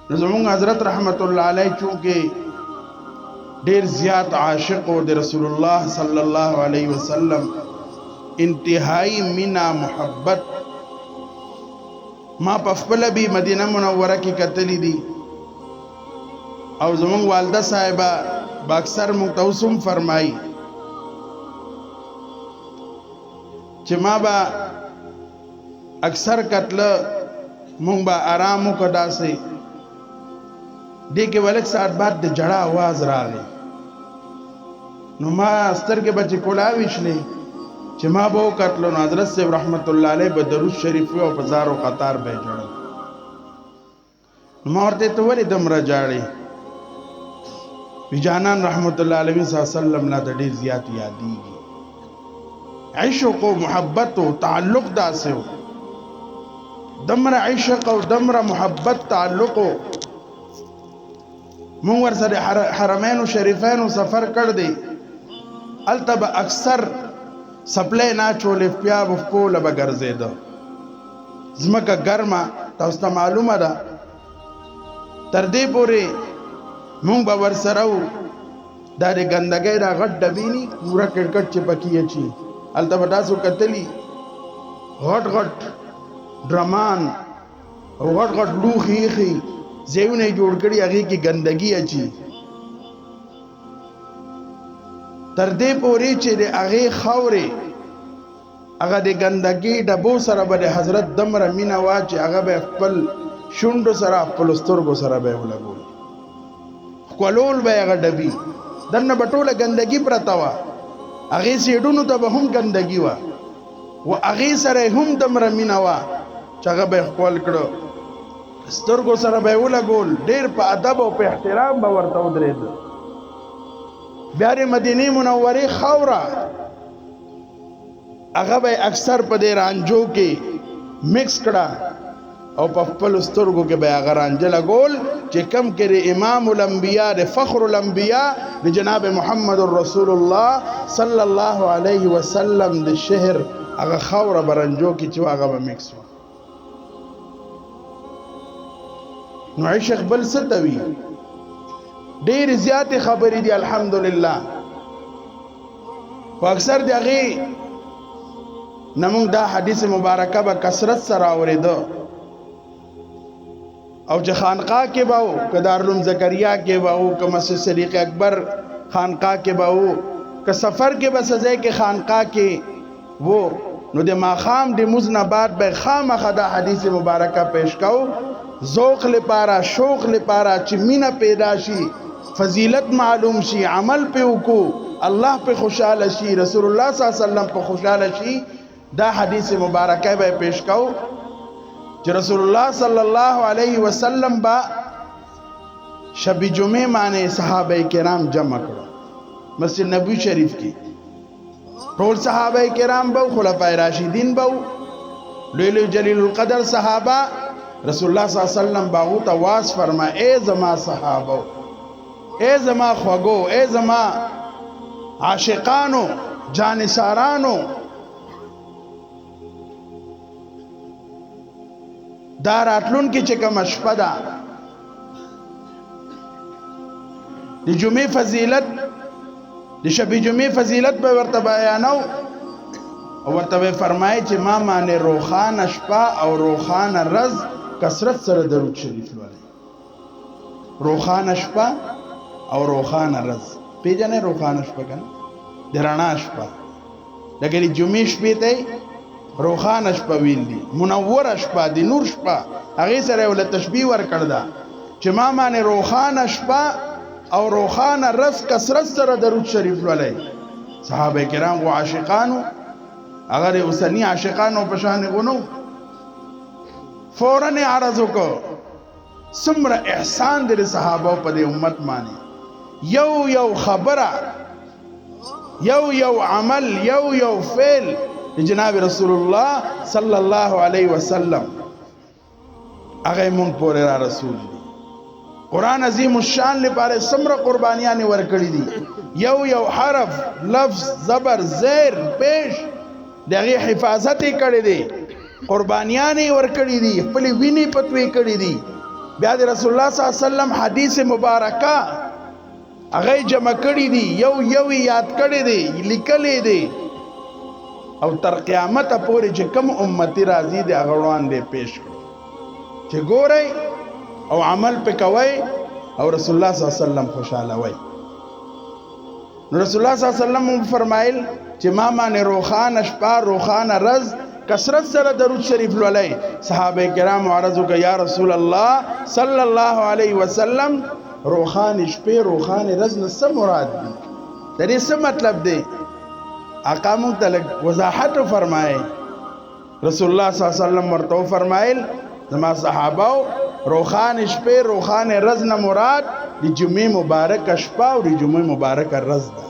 نو زمونږ حضرت رحمت الله علیه چونکه ډیر زیات عاشق او د رسول الله صلی الله علیه وسلم انتهایی مینا محبت ما په خپل بي مدینه منوره کې کتلی دي او زمونږ والده صاحبہ با اکثر متوسم فرمایي چې ما با اکثر کتل مونږ با آرامو کدا سي دې کې ولک ساعت بعد د جړه आवाज راغی نو ما سترګې بچ کولاوي شلې چې ما به کتل نو حضرت صاحب رحمت الله علیه به درود شریف او بازار او قطار به جوړل نو ورته ته ولې دمره جاړي ویجانان رحمت الله علیه صلی الله علیه وسلم لا د ډیر زیات یادېږي عشق او محبت او تعلق داسه دمره عشق او دمره محبت تعلق مونږ ور سره حرمین او شریفین او سفر کړ دی التب اکثر سپلای نه چولې پیا و کوله به ګرځیدو زمکه ګرمه تاسو ته معلومه ده تر دې پورې مونږ به ور سره و دا د ګندګۍ دا غټ ډبینی پورا کټکټ چې پکې چی التب تاسو کتلی غټ غټ ډرمان او غټ غټ لوخي خي زیونه جوړ کړی هغه کې ګندګي اچي تر دې پورې چې د هغه خاورې هغه د ګندګي ډبو سره به حضرت دمره مینا واچ هغه به خپل شونډو سره خپل سترګو سره به ولګول کولول به هغه ډبي دنه بټوله ګندګي پرتا وا هغه سیډونو ته به هم ګندګي وا او هغه سره هم دمره مینا وا چې هغه به خپل کړو سترګو سره به ولګول ډیر په ادب او په احترام به ورته ودرېد بیا د مدینه منوره خوره هغه به اکثر په دې رانجو کې مکس کړه او په خپل سترګو کې به هغه رانجه لګول چې کم کړي امام الانبیاء د فخر الانبیاء د جناب محمد رسول الله صلی الله علیه وسلم د شهر هغه خوره برنجو کې چې هغه به مکس و نو عشق بل ستوي ډېر زیات خبرې دي الحمدلله او اکثر دغه نمون دا حدیث مبارکه به کثرت سره اوریدو او چې خانقاه کې به او که دارالعلوم زکریا کې به او که مسجد صدیق اکبر خانقاه کې به او که سفر کې به سزای کې خانقاه کې وو نو د ماخام د مزن بعد به خامخه دا حدیث مبارکه پیش کاو ذوق لپاره شوق لپاره چې مینا پیدا شي فضیلت معلوم شي عمل په وکړو الله په خوشاله شي رسول الله صلی الله علیه وسلم په خوشاله شي دا حدیث مبارکه به پیش کاو چې رسول الله صلی الله علیه وسلم با شب جمعه معنی صحابه کرام جمع کړو مسجد نبوی شریف کې ټول صحابه کرام به خلفای راشدین به لوی لوی جلیل القدر صحابه رسول الله صلی الله علیه وسلم باغو ته واس فرما اے زما صحابه اے زما خوګو اے زما عاشقانو جانثارانو دا راتلون کې چې کوم شپه ده د جمعې فضیلت د شب جمعې فضیلت به ورته بیانو او ورته فرمایي چې ما معنی روخانه شپه او روخانه رز کثرت سره درود شریف لولي روخانه شپه او روخانه رز پیژنې روخانه شپه کنه د رڼا شپه لکه د جمعې شپې ته روخانه شپه ویل دي منوره شپه د نور شپه هغه سره ول تشبیه ور کړ دا چې ما معنی روخانه شپه او روخانه رز کثرت سره درود شریف لولي صحابه کرام او عاشقانو اگر اوسنی عاشقانو په شان غونو فوراً عرض وکړو سمره احسان د صحابه په دې امت باندې یو خبره یو عمل یو فعل جناب رسول الله صلی الله علیه وسلم هغه مونږ پورې را رسول دي قرآن عظیم الشان لپاره سمره قربانیان ورکړي دي یو حرف لفظ زبر زیر پیش دغه حفاظت کړي دي قربانیان ورکړي دي خپل ویني پتوي کړي دي بیا د رسول الله صلی الله علیه وسلم حدیث مبارکه هغه جمع کړي دي یو یو یاد کړي دي لیکلي دي او تر قیامت پورې چې کوم امتی راضي دي هغه وړاندې پیش کړي چې ګورئ او عمل پکوي او رسول الله صلی الله علیه وسلم خوشاله وي نو رسول الله صلی الله علیه وسلم فرمایل چې ما باندې روخان شپه روخان رز کثرت سره درود شریف لولای صحابه کرام عرض وکړه یا رسول الله صلی الله علیه وسلم روخان شپه روخان رز نه څه مراد دي د دې څه مطلب دی آقا مون ته وضاحت فرمایي رسول الله صلی الله علیه وسلم ورته فرمایل زما صحابه روخان شپه روخان رز نه مراد د جمعې مبارک شپه او د جمعې مبارک رز ده